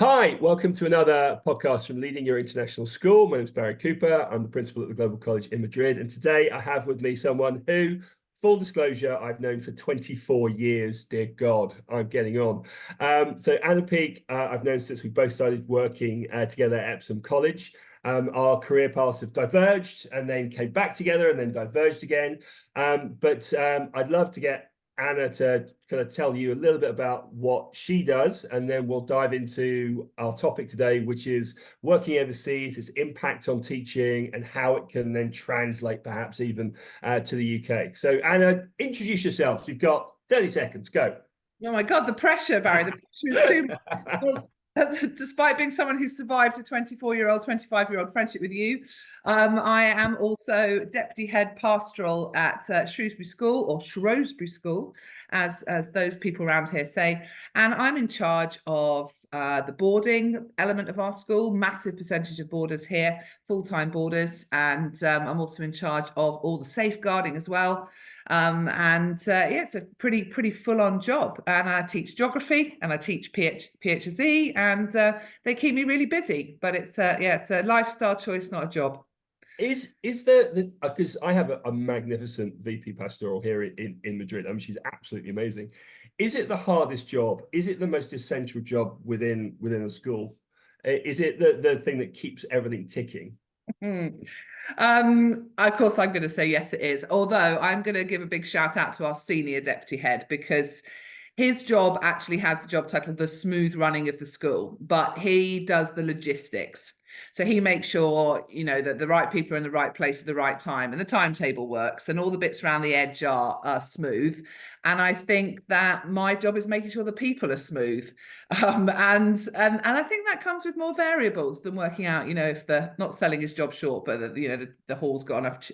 Hi, welcome to another podcast from Leading Your International School. My name is Barry Cooper. I'm the principal at the Global College in Madrid. And today I have with me someone who, full disclosure, I've known for 24 years. Dear God, I'm getting on. So Anna Peake, I've known since we both started working together at Epsom College. Our career paths have diverged and then came back together and then diverged again. But I'd love to get Anna to kind of tell you a little bit about what she does, and then we'll dive into our topic today, which is working overseas, its impact on teaching, and how it can then translate perhaps even to the UK. So Anna, introduce yourself. You've got 30 seconds, go. Oh my God, the pressure, Barry, the pressure is too much. Despite being someone who survived a 24-year-old, 25-year-old friendship with you, I am also Deputy Head Pastoral at Shrewsbury School, or Shrewsbury School, as those people around here say. And I'm in charge of the boarding element of our school, massive percentage of boarders here, full-time boarders. And I'm also in charge of all the safeguarding as well. Yeah, it's a pretty full-on job, and I teach geography and I teach PHSE, and they keep me really busy, but it's a lifestyle choice, not a job. Is there, because I have a magnificent VP pastoral here in Madrid. I mean, she's absolutely amazing. Is it the hardest job? Is it the most essential job within a school? Is it the thing that keeps everything ticking? Of course, I'm going to say yes, it is. Although I'm going to give a big shout out to our senior deputy head, because his job actually has the job title, the smooth running of the school, but he does the logistics. So he makes sure, that the right people are in the right place at the right time, and the timetable works, and all the bits around the edge are smooth. And I think that my job is making sure the people are smooth. And I think that comes with more variables than working out, if they're not selling his job short, but the hall's got enough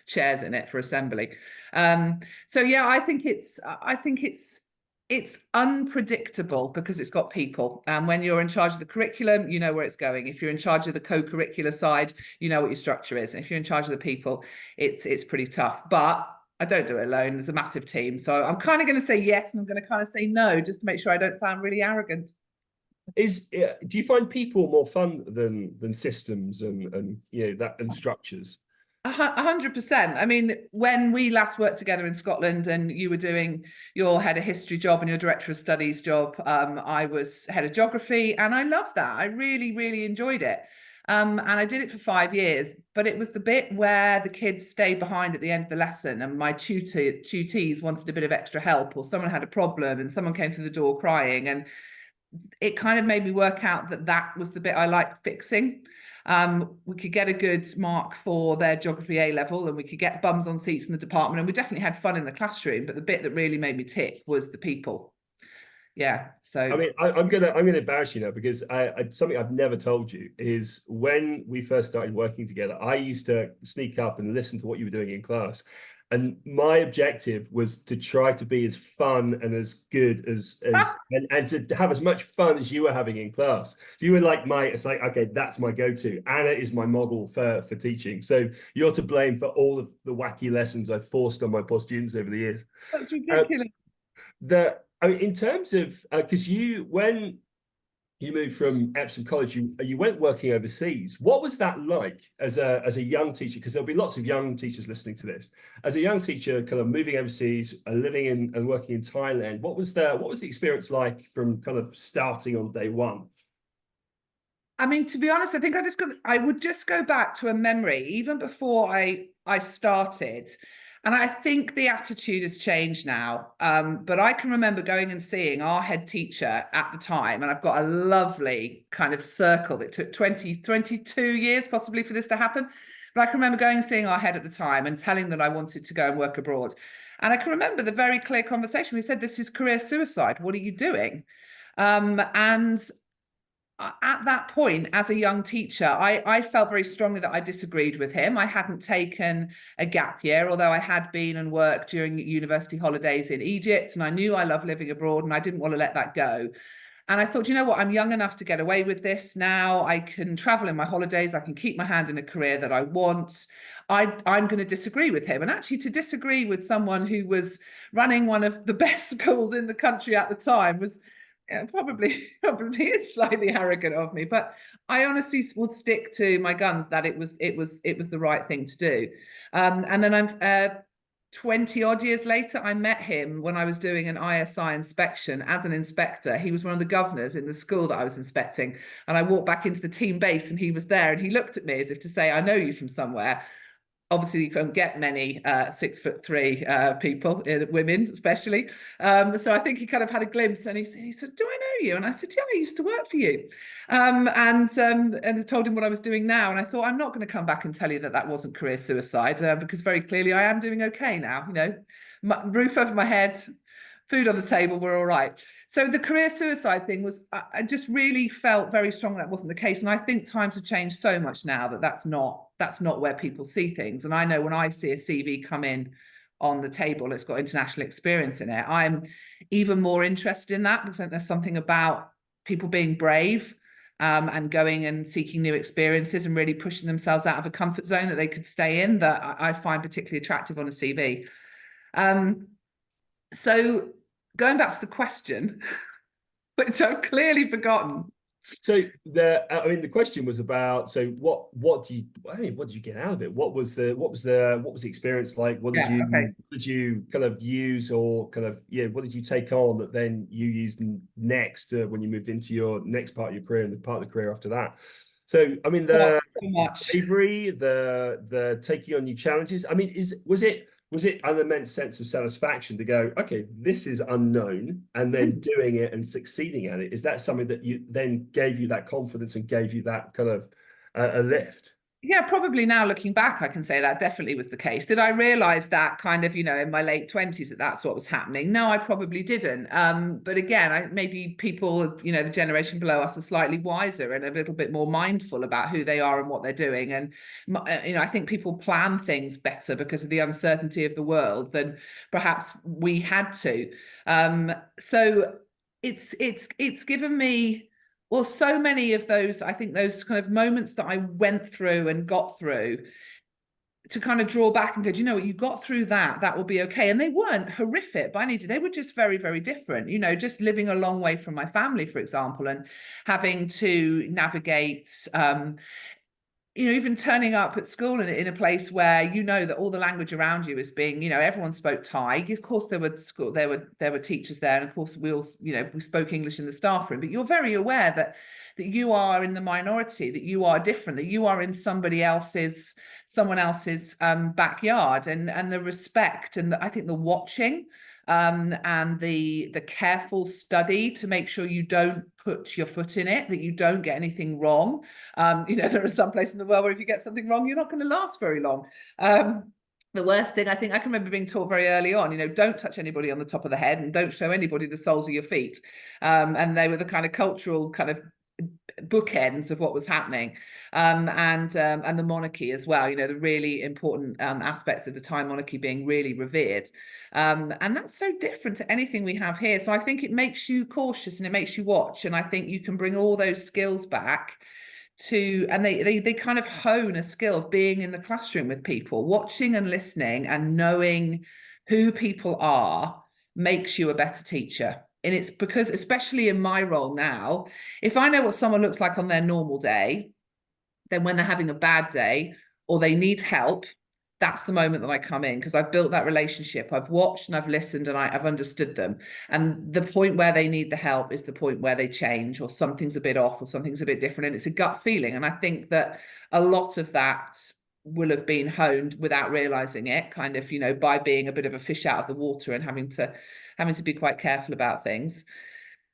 chairs in it for assembly. So yeah, I think it's unpredictable because it's got people. And when you're in charge of the curriculum, you know where it's going. If you're in charge of the co-curricular side, you know what your structure is. And if you're in charge of the people, it's pretty tough. But I don't do it alone. There's a massive team. So I'm kind of going to say yes, and I'm going to kind of say no, just to make sure I don't sound really arrogant. Do you find people more fun than systems and structures? 100%. I mean, when we last worked together in Scotland and you were doing your head of history job and your director of studies job, I was head of geography, and I loved that. I really, really enjoyed it. And I did it for 5 years, but it was the bit where the kids stayed behind at the end of the lesson, and my tutees wanted a bit of extra help, or someone had a problem and someone came through the door crying, and it kind of made me work out that was the bit I liked fixing. We could get a good mark for their geography A level, and we could get bums on seats in the department, and we definitely had fun in the classroom, but the bit that really made me tick was the people. Yeah. So I mean, I'm gonna embarrass you now, because something I've never told you is when we first started working together, I used to sneak up and listen to what you were doing in class. And my objective was to try to be as fun and as good and to have as much fun as you were having in class. So you were like it's like, okay, that's my go-to. Anna is my model for teaching. So you're to blame for all of the wacky lessons I've forced on my poor students over the years. that's ridiculous. I mean, in terms of, because when you moved from Epsom College, you went working overseas. What was that like as a young teacher? Because there'll be lots of young teachers listening to this. As a young teacher, kind of moving overseas, living in and working in Thailand, what was the experience like from kind of starting on day one? I mean, to be honest, I think I would just go back to a memory even before I started. And I think the attitude has changed now. But I can remember going and seeing our head teacher at the time, and I've got a lovely kind of circle that took 22 years possibly for this to happen. But I can remember going and seeing our head at the time and telling them that I wanted to go and work abroad. And I can remember the very clear conversation. We said, "This is career suicide. What are you doing?" And at that point, as a young teacher, I felt very strongly that I disagreed with him. I hadn't taken a gap year, although I had been and worked during university holidays in Egypt, and I knew I loved living abroad, and I didn't want to let that go. And I thought, you know what, I'm young enough to get away with this now. I can travel in my holidays. I can keep my hand in a career that I want. I'm going to disagree with him. And actually, to disagree with someone who was running one of the best schools in the country at the time was Yeah, probably is slightly arrogant of me, but I honestly would stick to my guns that it was the right thing to do. And then I'm 20 odd years later, I met him when I was doing an ISI inspection as an inspector. He was one of the governors in the school that I was inspecting. And I walked back into the team base and he was there and he looked at me as if to say, I know you from somewhere. Obviously, you can't get many 6'3" people, women especially. So I think he kind of had a glimpse, and he said, "Do I know you?" And I said, "Yeah, I used to work for you." And I told him what I was doing now, and I thought, I'm not going to come back and tell you that that wasn't career suicide, because very clearly I am doing okay now. You know, roof over my head, food on the table, we're all right. So the career suicide thing was, I just really felt very strong that wasn't the case. And I think times have changed so much now that that's not where people see things. And I know when I see a CV come in on the table, it's got international experience in it, I'm even more interested in that, because I think there's something about people being brave, and going and seeking new experiences and really pushing themselves out of a comfort zone that they could stay in, that I find particularly attractive on a CV. So going back to the question, which I've clearly forgotten. So the question was about, so what did you get out of it? What was the experience like? What did you kind of use, or kind of, what did you take on that then you used next, when you moved into your next part of your career and the part of the career after that? So I mean, the bravery, the taking on new challenges. I mean, was it an immense sense of satisfaction to go, okay, this is unknown, and then doing it and succeeding at it? Is that something that you then gave you that confidence and gave you that kind of a lift? Yeah, probably now looking back, I can say that definitely was the case. Did I realize that kind of, in my late 20s that that's what was happening? No, I probably didn't. But again, maybe people, the generation below us are slightly wiser and a little bit more mindful about who they are and what they're doing. And, I think people plan things better because of the uncertainty of the world than perhaps we had to. So it's given me, well, so many of those, I think those kind of moments that I went through and got through, to kind of draw back and go, do you know what, you got through that will be okay. And they weren't horrific by any means. They were just very, very different. Just living a long way from my family, for example, and having to navigate, even turning up at school in a place where that all the language around you is being, everyone spoke Thai. Of course, there were teachers there, and of course we all, we spoke English in the staff room. But you're very aware that you are in the minority, that you are different, that you are in someone else's backyard, and the respect, and I think the watching, and the careful study to make sure you don't put your foot in it, that you don't get anything wrong. There are some places in the world where if you get something wrong, you're not going to last very long. The worst thing, I think I can remember being taught very early on, don't touch anybody on the top of the head and don't show anybody the soles of your feet. And they were the kind of cultural kind of bookends of what was happening, and the monarchy as well, the really important aspects of the Thai monarchy being really revered, and that's so different to anything we have here. So I think it makes you cautious and it makes you watch, and I think you can bring all those skills back and they kind of hone a skill of being in the classroom with people, watching and listening and knowing who people are makes you a better teacher. And it's because, especially in my role now, if I know what someone looks like on their normal day, then when they're having a bad day or they need help, that's the moment that I come in, because I've built that relationship. I've watched and I've listened and I've understood them. And the point where they need the help is the point where they change, or something's a bit off, or something's a bit different. And it's a gut feeling. And I think that a lot of that will have been honed without realizing it, kind of, by being a bit of a fish out of the water and having to be quite careful about things.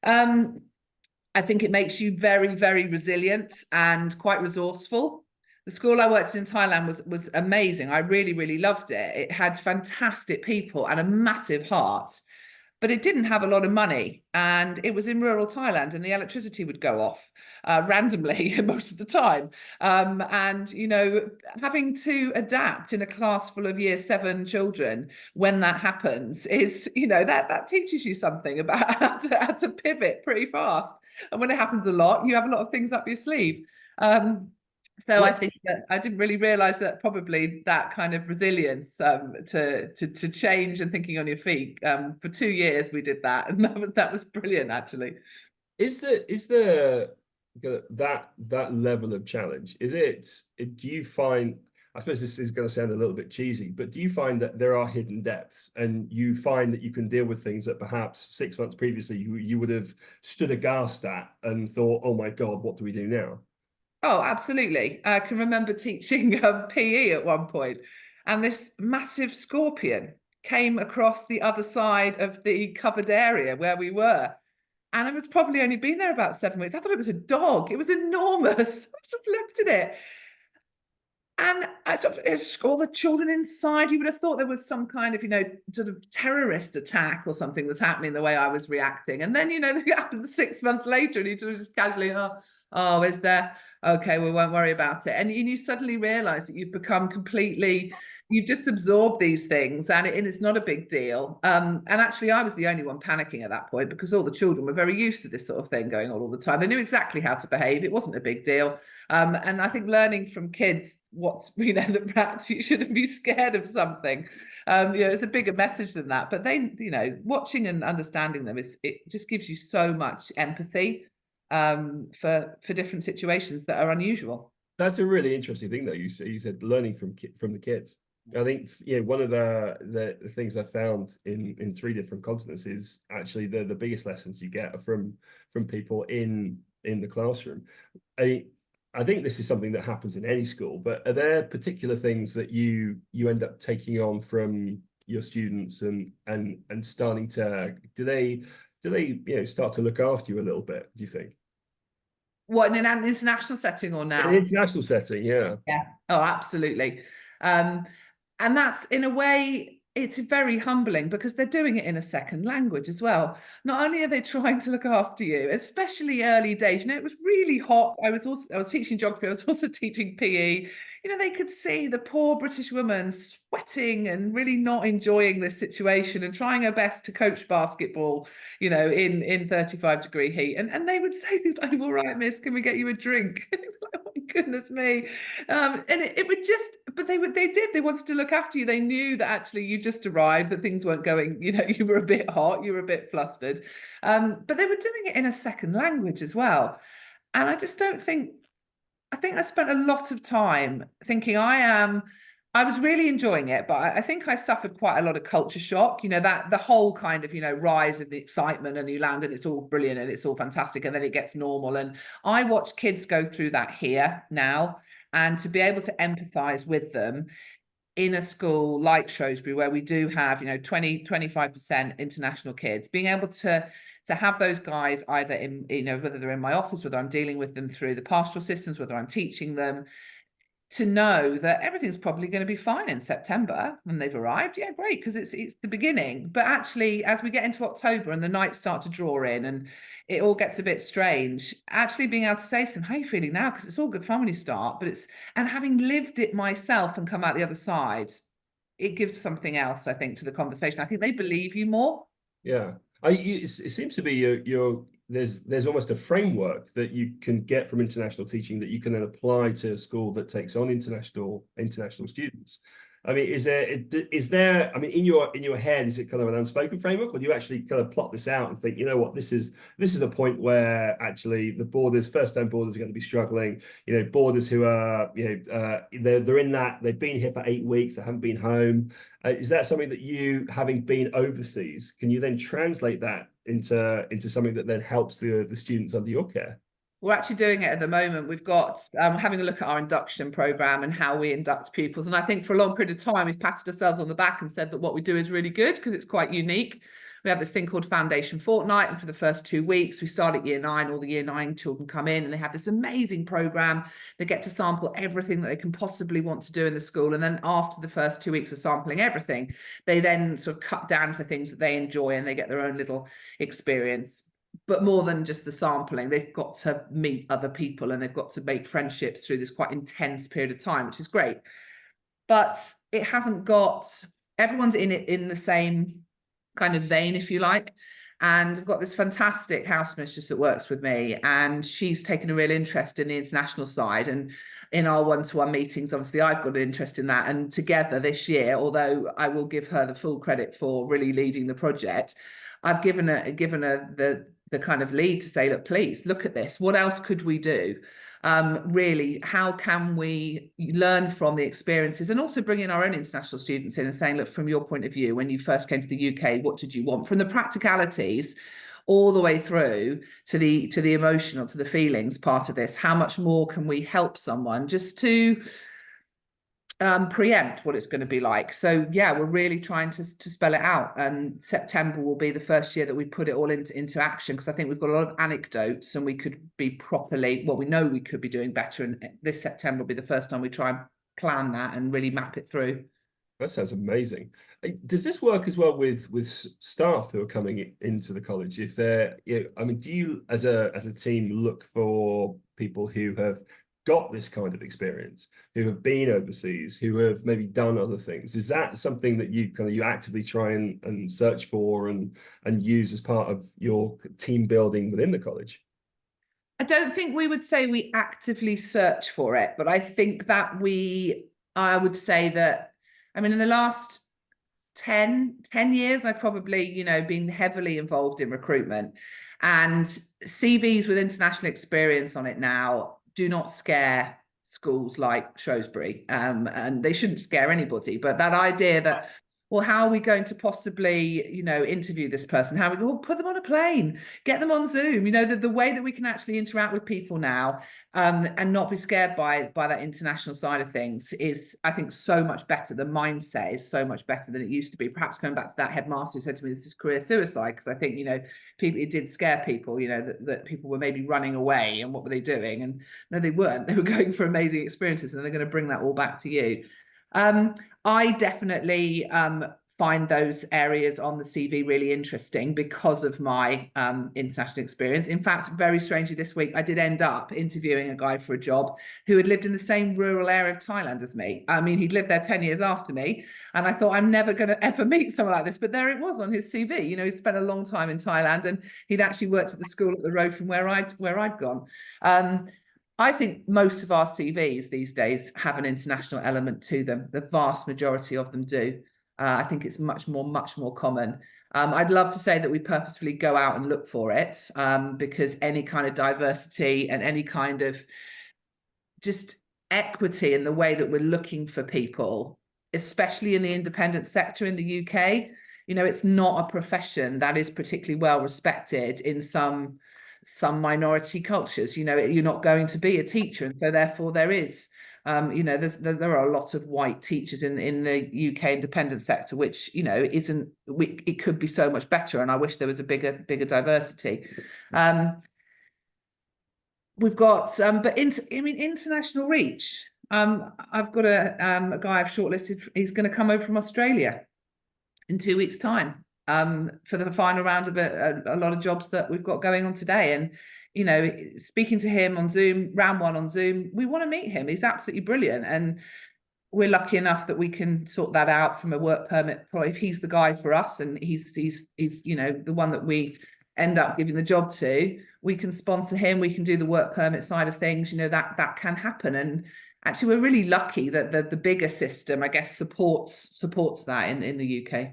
I think it makes you very, very resilient and quite resourceful. The school I worked in Thailand was amazing. I really, really loved it. It had fantastic people and a massive heart, but it didn't have a lot of money, and it was in rural Thailand, and the electricity would go off randomly most of the time. And, having to adapt in a class full of year 7 children when that happens is, that teaches you something about how to pivot pretty fast. And when it happens a lot, you have a lot of things up your sleeve. So I think that I didn't really realize that probably that kind of resilience to change and thinking on your feet. For 2 years we did that, and that was brilliant, actually. Is there that level of challenge? Do you find, I suppose this is going to sound a little bit cheesy, but do you find that there are hidden depths and you find that you can deal with things that perhaps 6 months previously you would have stood aghast at and thought, oh my God, what do we do now? Oh, absolutely. I can remember teaching PE at one point, and this massive scorpion came across the other side of the covered area where we were. And it was probably only been there about 7 weeks. I thought it was a dog. It was enormous. I sort of looked at it. And I sort of, it's all the children inside, you would have thought there was some kind of, sort of terrorist attack or something was happening the way I was reacting. And then, it happened 6 months later and you sort of just casually, oh, is there? Okay, we won't worry about it. And you suddenly realize that you've become completely, you've just absorbed these things and it's not a big deal. And actually I was the only one panicking at that point because all the children were very used to this sort of thing going on all the time. They knew exactly how to behave. It wasn't a big deal. And I think learning from kids what's, that perhaps you shouldn't be scared of something. It's a bigger message than that. But they, watching and understanding them it just gives you so much empathy for different situations that are unusual. That's a really interesting thing, though. You said learning from the kids. I think one of the things I found in three different continents is actually the biggest lessons you get are from people in the classroom. I think this is something that happens in any school, but are there particular things that you end up taking on from your students and starting to do they start to look after you a little bit, do you think? What, in an international setting or In now? an international setting, yeah. Yeah. Oh, absolutely. And that's, in a way, it's very humbling because they're doing it in a second language as well. Not only are they trying to look after you, especially early days, it was really hot. I was teaching geography. I was also teaching PE. They could see the poor British woman sweating and really not enjoying this situation and trying her best to coach basketball, in 35-degree heat. And they would say things like, all right, miss, can we get you a drink? Oh my goodness me. And it would just, but they wanted to look after you. They knew that actually you just arrived, that things weren't going, you were a bit hot, you were a bit flustered. But they were doing it in a second language as well. And I think I spent a lot of time thinking I was really enjoying it, but I think I suffered quite a lot of culture shock, that the whole kind of, rise of the excitement and you land and it's all brilliant and it's all fantastic and then it gets normal. And I watch kids go through that here now, and to be able to empathize with them in a school like Shrewsbury, where we do have, 20-25% international kids, being able to have those guys either in, whether they're in my office, whether I'm dealing with them through the pastoral systems, whether I'm teaching them, to know that everything's probably going to be fine in September when they've arrived. Yeah, great, because it's the beginning. But actually, as we get into October and the nights start to draw in and it all gets a bit strange, actually being able to say to them, how are you feeling now? Because it's all good fun when you start, but and having lived it myself and come out the other side, it gives something else, I think, to the conversation. I think they believe you more. Yeah. It seems to be there's almost a framework that you can get from international teaching that you can then apply to a school that takes on international students. I mean, is there, I mean, in your head, is it kind of an unspoken framework, or do you actually kind of plot this out and think, you know what, this is a point where actually the first-time boarders are going to be struggling, boarders who are, they're in that, they've been here for 8 weeks, they haven't been home. Is that something that you, having been overseas, can you then translate that into something that then helps the students under your care? We're actually doing it at the moment. We've got having a look at our induction program and how we induct pupils. And I think for a long period of time, we've patted ourselves on the back and said that what we do is really good because it's quite unique. We have this thing called Foundation Fortnight. And for the first 2 weeks, we start at year 9. All the year 9 children come in and they have this amazing program. They get to sample everything that they can possibly want to do in the school. And then after the first 2 weeks of sampling everything, they then sort of cut down to things that they enjoy and they get their own little experience. But more than just the sampling, they've got to meet other people and they've got to make friendships through this quite intense period of time, which is great. But it hasn't got, everyone's in it in the same kind of vein, if you like. And I've got this fantastic house mistress that works with me, and she's taken a real interest in the international side. And in our one-to-one meetings, obviously, I've got an interest in that. And together this year, although I will give her the full credit for really leading the project, I've given her the kind of lead to say, look, please look at this. What else could we do? Really, how can we learn from the experiences, and also bring in our own international students in and saying, look, from your point of view, when you first came to the UK, what did you want? From the practicalities all the way through to the emotional, to the feelings part of this, how much more can we help someone just to preempt what it's going to be like? So yeah, we're really trying to spell it out, and September will be the first year that we put it all into action, because I think we've got a lot of anecdotes and we could be properly, well, we know we could be doing better, and this September will be the first time we try and plan that and really map it through. That sounds amazing. Does this work as well with staff who are coming into the college? If they're, I mean, do you as a team look for people who have got this kind of experience, who have been overseas, who have maybe done other things? Is that something that you actively try and search for and use as part of your team building within the college? I don't think we would say we actively search for it, but I think that I would say that, I mean, in the last 10 years, I've probably, been heavily involved in recruitment, and CVs with international experience on it now do not scare schools like Shrewsbury, and they shouldn't scare anybody. But that idea that, well, how are we going to possibly, interview this person? How we will put them on a plane, get them on Zoom, the way that we can actually interact with people now, and not be scared by that international side of things is, I think, so much better. The mindset is so much better than it used to be. Perhaps going back to that headmaster who said to me, this is career suicide, because I think, people, it did scare people, that people were maybe running away, and what were they doing? And no, they weren't. They were going for amazing experiences, and they're going to bring that all back to you. I definitely find those areas on the CV really interesting because of my international experience. In fact, very strangely this week, I did end up interviewing a guy for a job who had lived in the same rural area of Thailand as me. I mean, he'd lived there 10 years after me, and I thought, I'm never going to ever meet someone like this. But there it was on his CV. He spent a long time in Thailand, and he'd actually worked at the school up the road from where I'd gone. I think most of our CVs these days have an international element to them. The vast majority of them do. I think it's much more common. I'd love to say that we purposefully go out and look for it, because any kind of diversity and any kind of just equity in the way that we're looking for people, especially in the independent sector in the UK, it's not a profession that is particularly well respected in some minority cultures. You're not going to be a teacher, and so therefore there is there are a lot of white teachers in the UK independent sector, which it could be so much better, and I wish there was a bigger diversity. We've got but international reach. I've got a guy I've shortlisted. He's going to come over from Australia in 2 weeks' time, for the final round of a lot of jobs that we've got going on today. And speaking to him on Zoom, round one on Zoom, we want to meet him. He's absolutely brilliant, and we're lucky enough that we can sort that out from a work permit. If he's the guy for us, and he's the one that we end up giving the job to, we can sponsor him. We can do the work permit side of things. That can happen. And actually, we're really lucky that the bigger system, I guess, supports that in the UK.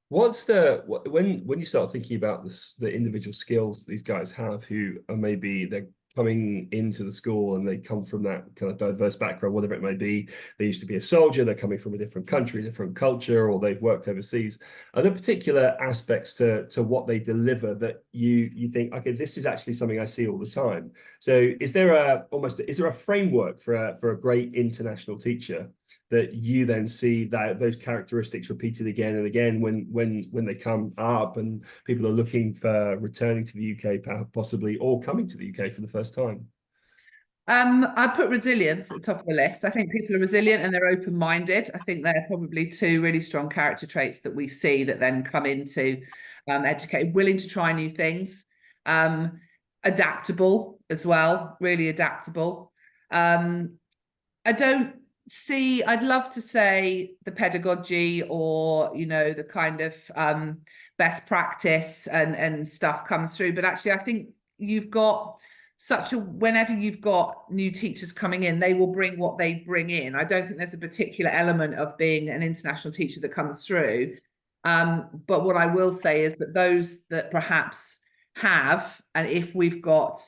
When you start thinking about the individual skills these guys have, who are maybe they're coming into the school and they come from that kind of diverse background, whatever it may be, they used to be a soldier, they're coming from a different country, different culture, or they've worked overseas. Are there particular aspects to what they deliver that you think, okay, this is actually something I see all the time? So is there a framework for a great international teacher that you then see that those characteristics repeated again and again when they come up and people are looking for returning to the UK, possibly, or coming to the UK for the first time? I put resilience at the top of the list. I think people are resilient and they're open-minded. I think they're probably two really strong character traits that we see that then come into educated, willing to try new things, adaptable as well, really adaptable. I'd love to say the pedagogy or, the kind of best practice and stuff comes through. But actually, I think you've got whenever you've got new teachers coming in, they will bring what they bring in. I don't think there's a particular element of being an international teacher that comes through. But what I will say is that those that perhaps have, and if we've got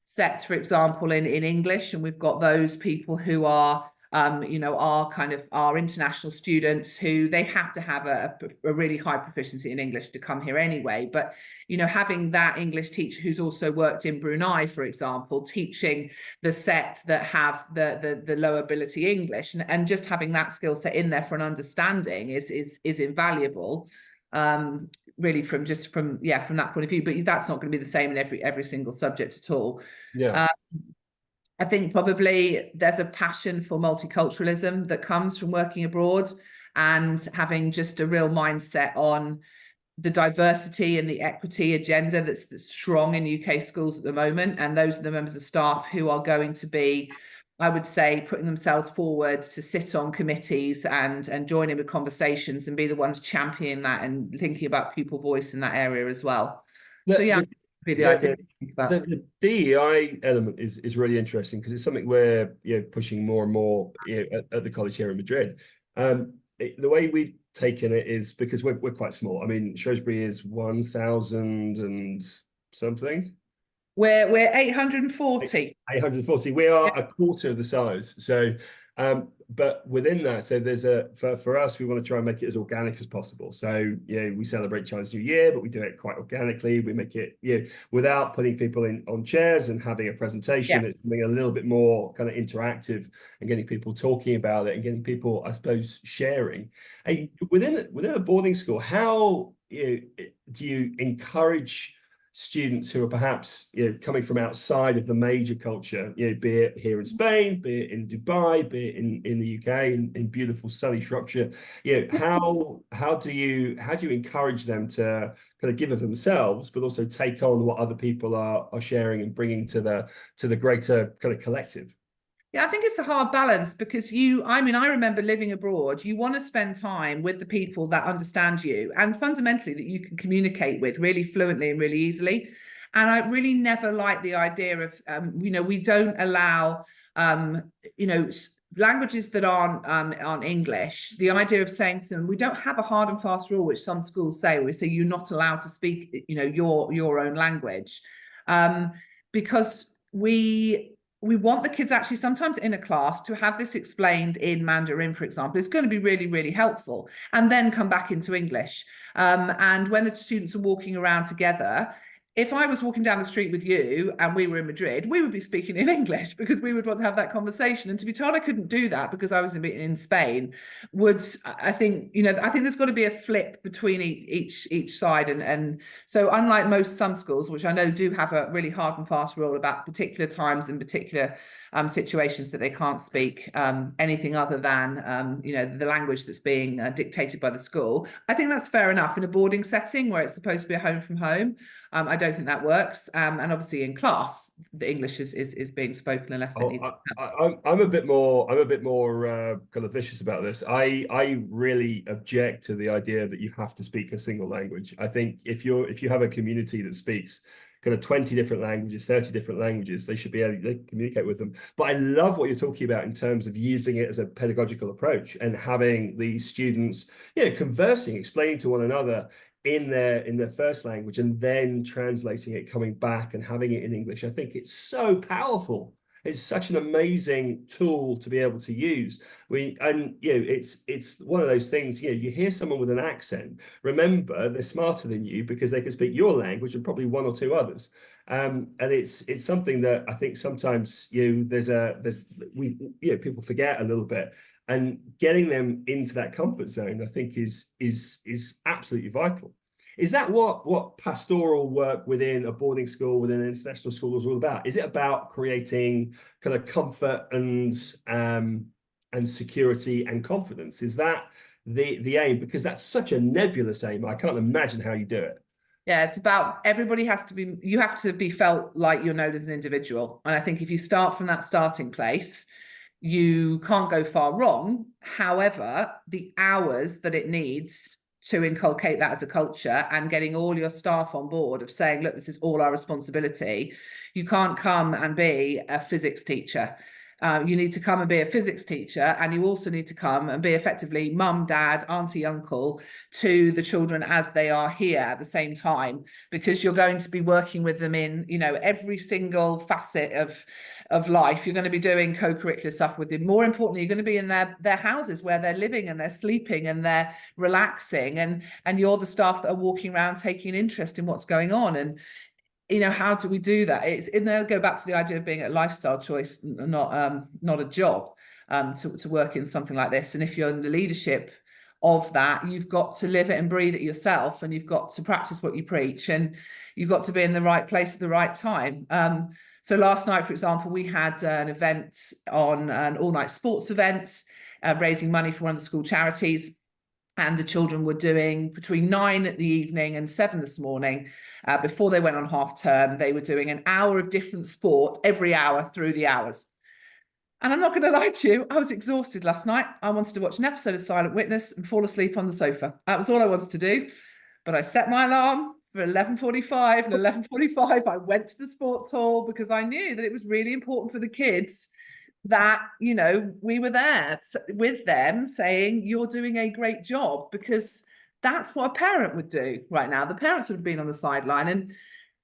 sets, for example, in English, and we've got those people who are our kind of our international students who they have to have a really high proficiency in English to come here anyway. But, having that English teacher who's also worked in Brunei, for example, teaching the set that have the low ability English, and just having that skill set in there for an understanding is invaluable. Really from that point of view, but that's not going to be the same in every single subject at all. Yeah. I think probably there's a passion for multiculturalism that comes from working abroad and having just a real mindset on the diversity and the equity agenda that's strong in UK schools at the moment. And those are the members of staff who are going to be, I would say, putting themselves forward to sit on committees and join in with conversations and be the ones championing that and thinking about pupil voice in that area as well. Be the idea to think about. The DEI element is really interesting because it's something we're pushing more and more at the college here in Madrid. The way we've taken it is because we're quite small. I mean, Shrewsbury is 1,000 and something. We're 840. 840. We are a quarter of the size. So, but within that, so there's for us, we want to try and make it as organic as possible. So, we celebrate Chinese New Year, but we do it quite organically. We make it, without putting people on chairs and having a presentation. It's something a little bit more kind of interactive and getting people talking about it and getting people, I suppose, sharing. Within a boarding school, how do you encourage students who are perhaps coming from outside of the major culture, be it here in Spain, be it in Dubai, be it in the UK, in beautiful sunny Shropshire, how do you encourage them to kind of give of themselves, but also take on what other people are sharing and bringing to the greater kind of collective? Yeah, I think it's a hard balance because I remember living abroad. You want to spend time with the people that understand you and fundamentally that you can communicate with really fluently and really easily. And I really never liked the idea of, we don't allow, languages that aren't English. The idea of saying to them, we don't have a hard and fast rule, which some schools say, we say you're not allowed to speak, your own language, because we want the kids actually sometimes in a class to have this explained in Mandarin, for example. It's going to be really, really helpful, and then come back into English. And when the students are walking around together, if I was walking down the street with you and we were in Madrid, we would be speaking in English because we would want to have that conversation. And to be told I couldn't do that because I was in Spain I think there's got to be a flip between each side. And so unlike some schools, which I know do have a really hard and fast rule about particular times and particular situations that they can't speak anything other than the language that's being dictated by the school. I think that's fair enough in a boarding setting where it's supposed to be a home from home. I don't think that works. And obviously in class, the English is being spoken unless they need. I'm a bit more kind of vicious about this. I really object to the idea that you have to speak a single language. I think if you have a community that speaks kind of 20 different languages, 30 different languages, they should be able to communicate with them. But I love what you're talking about in terms of using it as a pedagogical approach and having the students, conversing, explaining to one another in their first language and then translating it, coming back and having it in English. I think it's so powerful. It's such an amazing tool to be able to use. It's one of those things, you hear someone with an accent, remember they're smarter than you because they can speak your language and probably one or two others. And it's something that I think sometimes people forget a little bit, and getting them into that comfort zone, I think is absolutely vital. Is that what pastoral work within a boarding school, within an international school is all about? Is it about creating kind of comfort and security and confidence? Is that the aim? Because that's such a nebulous aim. I can't imagine how you do it. Yeah, it's about you have to be felt like you're known as an individual. And I think if you start from that starting place, you can't go far wrong. However, the hours that it needs to inculcate that as a culture and getting all your staff on board of saying, look, this is all our responsibility. You can't come and be a physics teacher You need to come and be a physics teacher, and you also need to come and be effectively mum, dad, auntie, uncle to the children as they are here at the same time, because you're going to be working with them in, you know, every single facet of life. You're going to be doing co-curricular stuff with them. More importantly, you're going to be in their houses where they're living and they're sleeping and they're relaxing, and you're the staff that are walking around taking an interest in what's going on. And you know, how do we do that? And they'll go back to the idea of being a lifestyle choice, not a job, to work in something like this. And if you're in the leadership of that, you've got to live it and breathe it yourself, and you've got to practice what you preach, and you've got to be in the right place at the right time. So last night, for example, we had an event on an all-night sports event, raising money for one of the school charities. And the children were doing between 9 in the evening and 7 this morning. Before they went on half term, they were doing an hour of different sport every hour through the hours. And I'm not going to lie to you, I was exhausted last night. I wanted to watch an episode of Silent Witness and fall asleep on the sofa. That was all I wanted to do. But I set my alarm for 11:45, and 11:45 I went to the sports hall, because I knew that it was really important for the kids that, you know, we were there with them saying, you're doing a great job, because that's what a parent would do right now. The parents would have been on the sideline. And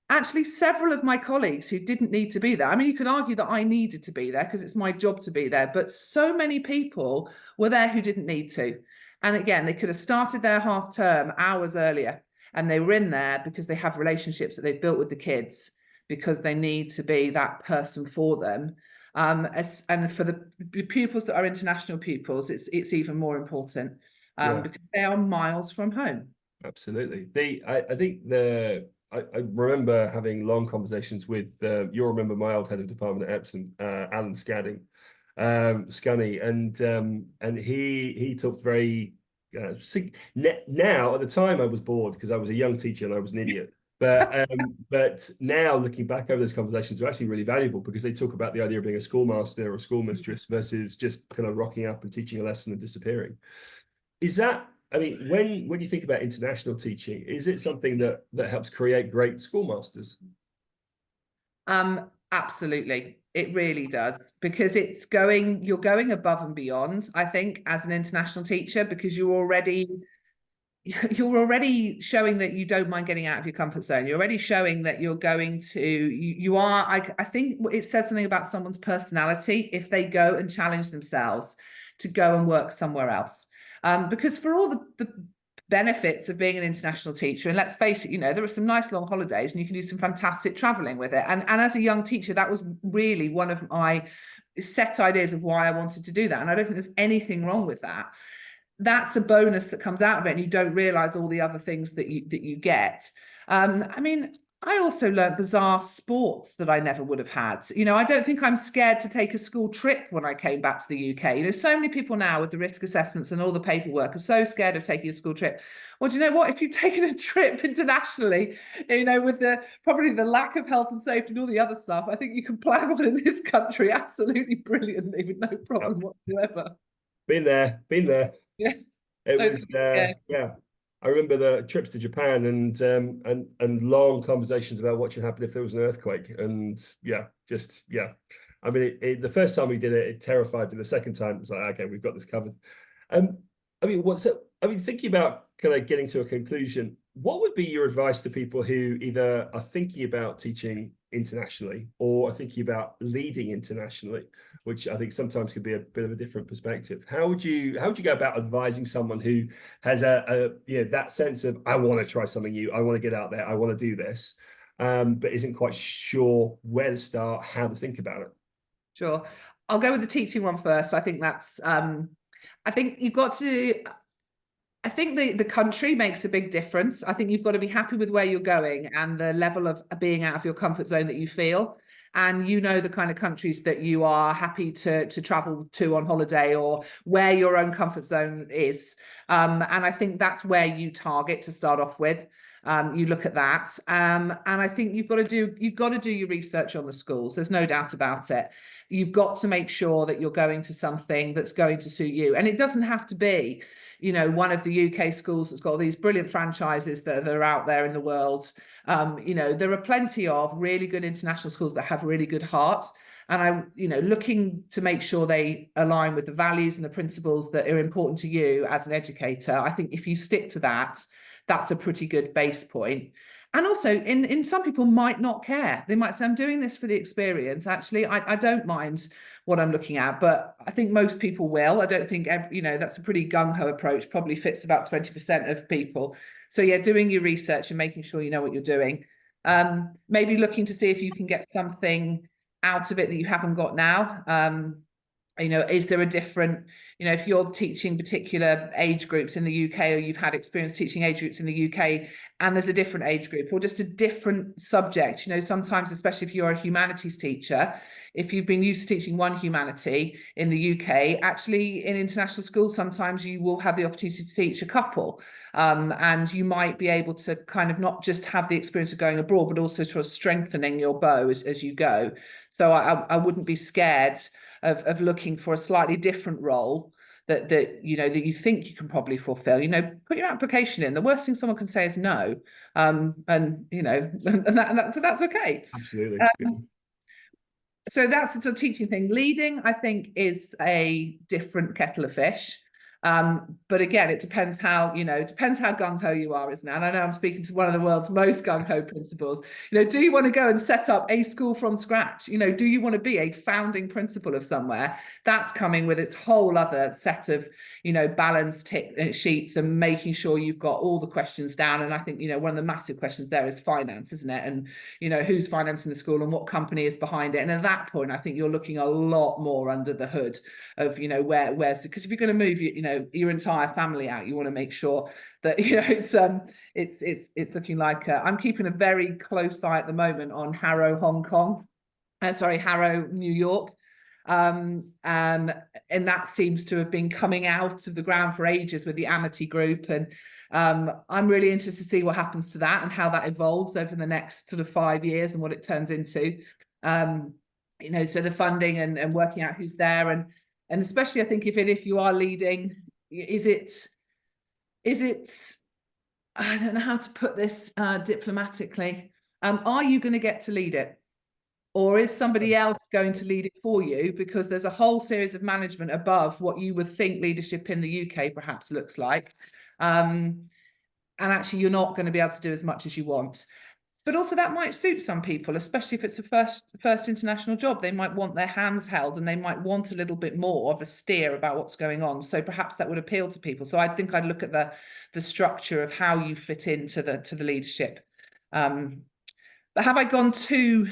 actually, several of my colleagues who didn't need to be there, I mean, you could argue that I needed to be there because it's my job to be there, but so many people were there who didn't need to. And again, they could have started their half term hours earlier, and they were in there because they have relationships that they've built with the kids, because they need to be that person for them. And for the pupils that are international pupils, it's even more important, because they are miles from home. Absolutely. I think I remember having long conversations with you'll remember my old head of department at Epsom, Alan Scunny, and he talked very now. At the time I was bored because I was a young teacher and I was an idiot. But now looking back over those conversations are actually really valuable, because they talk about the idea of being a schoolmaster or a schoolmistress versus just kind of rocking up and teaching a lesson and disappearing. Is that, I mean, when you think about international teaching, is it something that helps create great schoolmasters? Absolutely. It really does, because you're going above and beyond, I think, as an international teacher, because you're already showing that you don't mind getting out of your comfort zone. You're already showing that you're going to, you are, I think it says something about someone's personality if they go and challenge themselves to go and work somewhere else. Because for all the benefits of being an international teacher, and let's face it, you know, there are some nice long holidays and you can do some fantastic traveling with it. And as a young teacher, that was really one of my set ideas of why I wanted to do that. And I don't think there's anything wrong with that. That's a bonus that comes out of it, and you don't realize all the other things that you get. I mean, I also learned bizarre sports that I never would have had. You know, I don't think I'm scared to take a school trip when I came back to the UK. You know, so many people now with the risk assessments and all the paperwork are so scared of taking a school trip. Well, do you know what? If you've taken a trip internationally, you know, with probably the lack of health and safety and all the other stuff, I think you can plan one in this country absolutely brilliantly with no problem whatsoever. Been there. Yeah. It was yeah. I remember the trips to Japan and long conversations about what should happen if there was an earthquake. And I mean, the first time we did it, it terrified me. The second time, it was like, okay, we've got this covered. I mean, thinking about kind of getting to a conclusion, what would be your advice to people who either are thinking about teaching internationally or are thinking about leading internationally, which I think sometimes could be a bit of a different perspective? How would you go about advising someone who has that sense of, I want to try something new, I want to get out there, I want to do this, but isn't quite sure where to start, how to think about it? Sure. I'll go with the teaching one first. I think that's I think you've got to, I think the country makes a big difference. I think you've got to be happy with where you're going and the level of being out of your comfort zone that you feel. And you know the kind of countries that you are happy to travel to on holiday, or where your own comfort zone is. And I think that's where you target to start off with. You look at that. And I think you've got to do your research on the schools. There's no doubt about it. You've got to make sure that you're going to something that's going to suit you. And it doesn't have to be, you know, one of the UK schools that's got all these brilliant franchises that are out there in the world. You know, there are plenty of really good international schools that have really good heart. and looking to make sure they align with the values and the principles that are important to you as an educator. I think if you stick to that, that's a pretty good base point. And also, in some people might not care. They might say, I'm doing this for the experience. Actually, I don't mind what I'm looking at, but I think most people will. I don't think, that's a pretty gung-ho approach, probably fits about 20% of people. So yeah, doing your research and making sure you know what you're doing. Maybe looking to see if you can get something out of it that you haven't got now. Is there a different, if you're teaching particular age groups in the UK, or you've had experience teaching age groups in the UK, and there's a different age group or just a different subject, sometimes, especially if you're a humanities teacher, if you've been used to teaching one humanity in the UK, actually in international schools, sometimes you will have the opportunity to teach a couple. And you might be able to kind of not just have the experience of going abroad, but also sort of strengthening your bow as you go. So I wouldn't be scared of looking for a slightly different role that you think you can probably fulfill. Put your application in. The worst thing someone can say is no, and that's okay. Absolutely. So that's the sort of teaching thing. Leading, I think, is a different kettle of fish. But again, it depends how gung-ho you are, isn't it? And I know I'm speaking to one of the world's most gung-ho principals. Do you want to go and set up a school from scratch? Do you want to be a founding principal of somewhere? That's coming with its whole other set of, balanced sheets and making sure you've got all the questions down. And I think, one of the massive questions there is finance, isn't it? And, who's financing the school and what company is behind it. And at that point, I think you're looking a lot more under the hood of, where's, because if you're going to move, your entire family out, you want to make sure that it's looking like I'm keeping a very close eye at the moment on Harrow Harrow New York, and that seems to have been coming out of the ground for ages with the Amity group, and I'm really interested to see what happens to that and how that evolves over the next sort of 5 years and what it turns into. So the funding and working out who's there, and especially I think if you are leading, is it I don't know how to put this diplomatically. Are you going to get to lead it, or is somebody else going to lead it for you? Because there's a whole series of management above what you would think leadership in the UK perhaps looks like, and actually you're not going to be able to do as much as you want. But also that might suit some people, especially if it's the first international job. They might want their hands held and they might want a little bit more of a steer about what's going on. So perhaps that would appeal to people. So I think I'd look at the structure of how you fit into the leadership. But have I gone too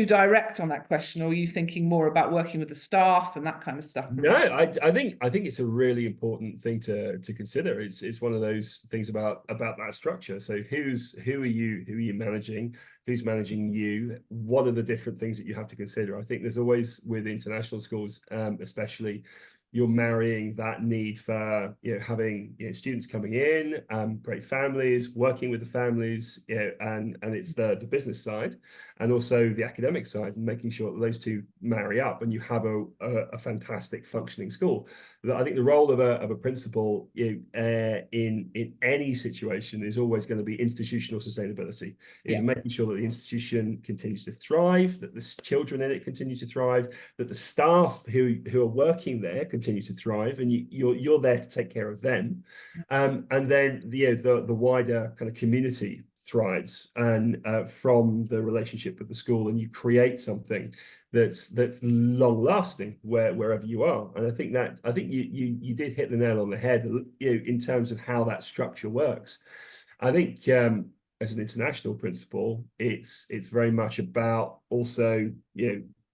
direct on that question, or are you thinking more about working with the staff and that kind of stuff? No, I think it's a really important thing to consider. It's one of those things about that structure. So who are you managing? Who's managing you? What are the different things that you have to consider? I think there's always, with international schools, especially, you're marrying that need for having students coming in, great families, working with the families, and it's the business side and also the academic side, and making sure that those two marry up and you have a fantastic functioning school. I think the role of a principal in any situation is always going to be institutional sustainability, is making sure that the institution continues to thrive, that the children in it continue to thrive, that the staff who are working there continue to thrive, and you're there to take care of them, and then the wider kind of community thrives and from the relationship with the school, and you create something that's long lasting wherever you are. And I think you did hit the nail on the head, in terms of how that structure works. I think as an international principal, it's very much about also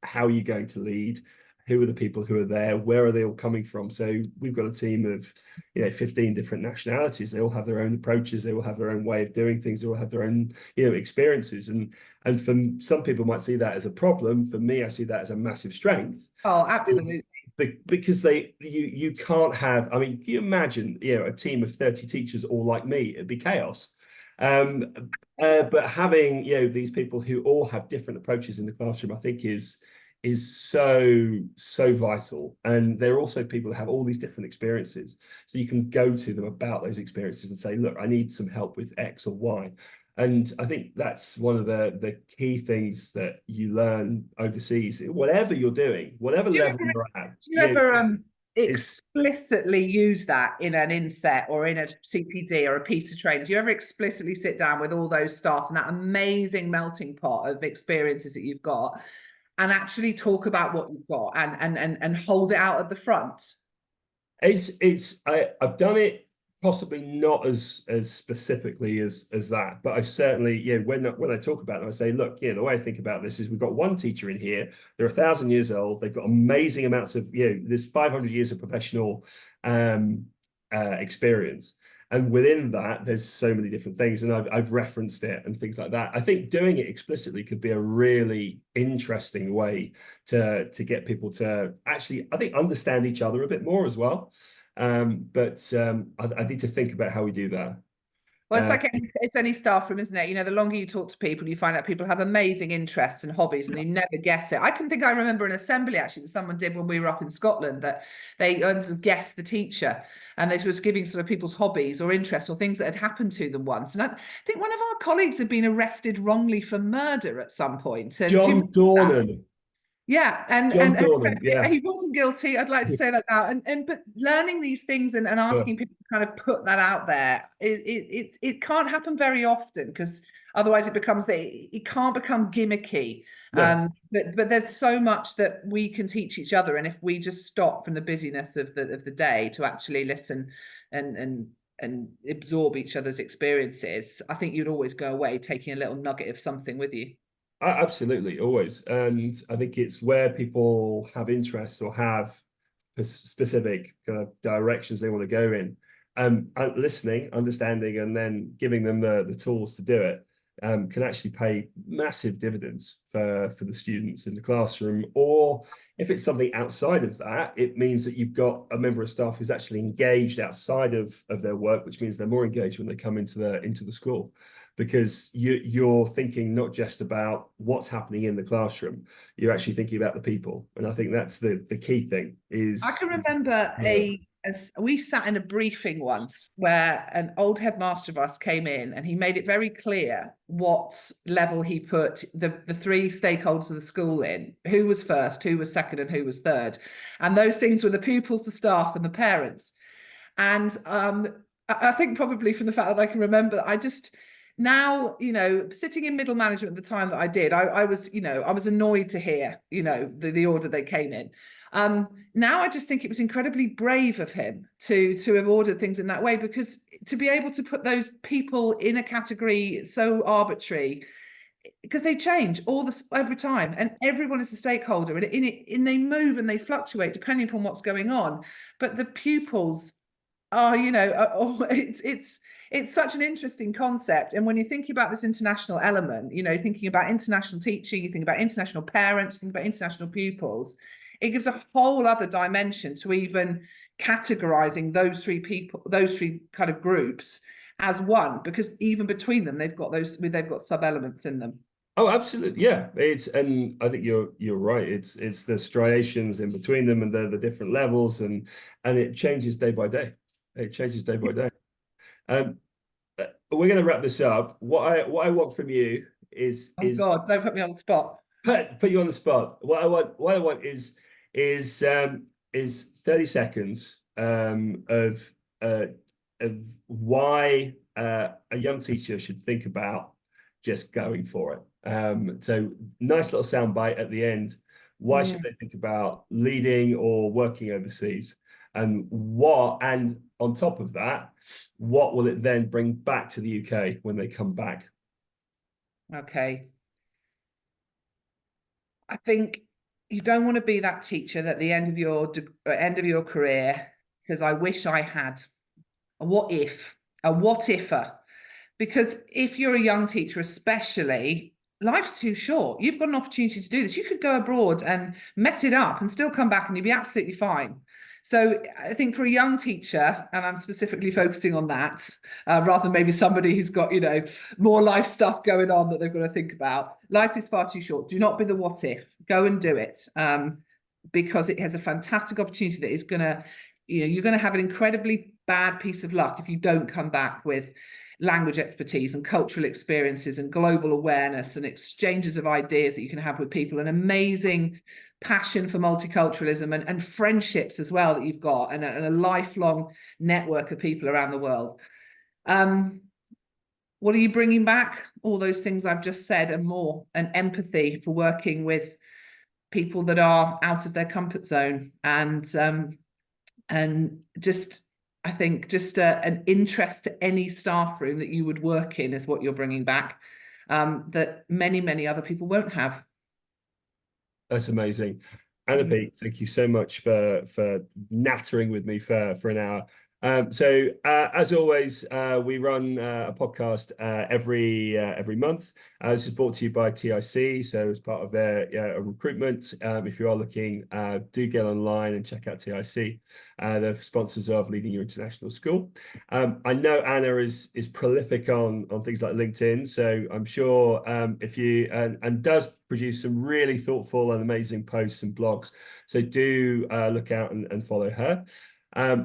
how are you going to lead, who are the people who are there, where are they all coming from. So we've got a team of 15 different nationalities. They all have their own approaches, they all have their own way of doing things, they all have their own experiences, and for some people might see that as a problem. For me, I see that as a massive strength. Oh, absolutely. Because you can't have, I mean, can you imagine a team of 30 teachers all like me? It'd be chaos. But having these people who all have different approaches in the classroom, I think is so vital. And they're also people that have all these different experiences, so you can go to them about those experiences and say, look, I need some help with X or Y. And I think that's one of the key things that you learn overseas, whatever you're doing, whatever Do you level ever, you're at, do you ever is explicitly use that in an inset or in a CPD or a PETA training? Do you ever explicitly sit down with all those staff and that amazing melting pot of experiences that you've got and actually talk about what you've got and hold it out at the front? I've done it possibly not as specifically as that, but I certainly, when I talk about it, I say, look, the way I think about this is we've got one teacher in here, they're 1,000 years old, they've got amazing amounts of, there's 500 years of professional experience. And within that, there's so many different things, and I've referenced it and things like that. I think doing it explicitly could be a really interesting way to get people to actually, I think, understand each other a bit more as well. But I need to think about how we do that. Well, it's any staff room, isn't it? The longer you talk to people, you find out people have amazing interests and hobbies, and you never guess it. I remember an assembly actually that someone did when we were up in Scotland, that they sort of guessed the teacher, and they was giving sort of people's hobbies or interests or things that had happened to them once. And I think one of our colleagues had been arrested wrongly for murder at some point. And do you John remember that? Dornan. Yeah, John Dornan, yeah. he wasn't guilty. I'd like to say that now. But learning these things and asking people to kind of put that out there, it can't happen very often, because otherwise it can't become gimmicky. No. But there's so much that we can teach each other, and if we just stop from the busyness of the day to actually listen and absorb each other's experiences, I think you'd always go away taking a little nugget of something with you. Absolutely, always. And I think it's where people have interests or have specific kind of directions they want to go in. Listening, understanding, and then giving them the tools to do it can actually pay massive dividends for the students in the classroom. Or if it's something outside of that, it means that you've got a member of staff who's actually engaged outside of their work, which means they're more engaged when they come into the school, because you're thinking not just about what's happening in the classroom, you're actually thinking about the people. And I think that's the key thing I can remember we sat in a briefing once where an old headmaster of us came in, and he made it very clear what level he put the three stakeholders of the school in: who was first, who was second, and who was third. And those things were the pupils, the staff, and the parents. And I think probably from the fact that I can remember, I just now, sitting in middle management at the time that I did, I was annoyed to hear, the order they came in. Now I just think it was incredibly brave of him to have ordered things in that way, because to be able to put those people in a category so arbitrary, because they change every time, and everyone is a stakeholder, and they move and they fluctuate depending upon what's going on. But the pupils are, it's such an interesting concept. And when you think about this international element, thinking about international teaching, you think about international parents, you think about international pupils, it gives a whole other dimension to even categorizing those three kind of groups as one, because even between them, they've got sub-elements in them. Oh, absolutely, yeah. And I think you're right. It's the striations in between them and the different levels, and it changes day by day. It changes day by day. We're going to wrap this up. What I want from you is God, don't put me on the spot. Put you on the spot. What I want is 30 seconds of why a young teacher should think about just going for it. So nice little soundbite at the end. Why should they think about leading or working overseas? And on top of that, what will it then bring back to the UK when they come back? Okay. I think you don't want to be that teacher that at the end of your career says, I wish I had a what ifer. Because if you're a young teacher, especially, life's too short. You've got an opportunity to do this. You could go abroad and mess it up and still come back and you'd be absolutely fine. So I think for a young teacher, and I'm specifically focusing on that, rather than maybe somebody who's got, more life stuff going on that they've got to think about, life is far too short. Do not be the what if. Go and do it, because it has a fantastic opportunity that is going to, you're going to have an incredibly bad piece of luck if you don't come back with language expertise and cultural experiences and global awareness and exchanges of ideas that you can have with people, an amazing passion for multiculturalism and friendships as well that you've got, and a lifelong network of people around the world. What are you bringing back? All those things I've just said and more, and empathy for working with people that are out of their comfort zone, and just, I think, just an interest to any staff room that you would work in is what you're bringing back, that many other people won't have. That's amazing. Anna Pete, thank you so much for nattering with me for an hour. So as always, we run a podcast every month. This is brought to you by TIC. So as part of their recruitment, if you are looking, do get online and check out TIC. They're sponsors of Leading Your International School. I know Anna is prolific on things like LinkedIn, so I'm sure if you and does produce some really thoughtful and amazing posts and blogs. So do look out and follow her.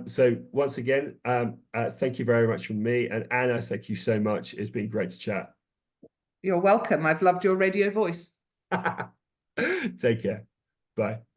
So once again, thank you very much from me, and Anna, thank you so much. It's been great to chat. You're welcome. I've loved your radio voice. Take care. Bye.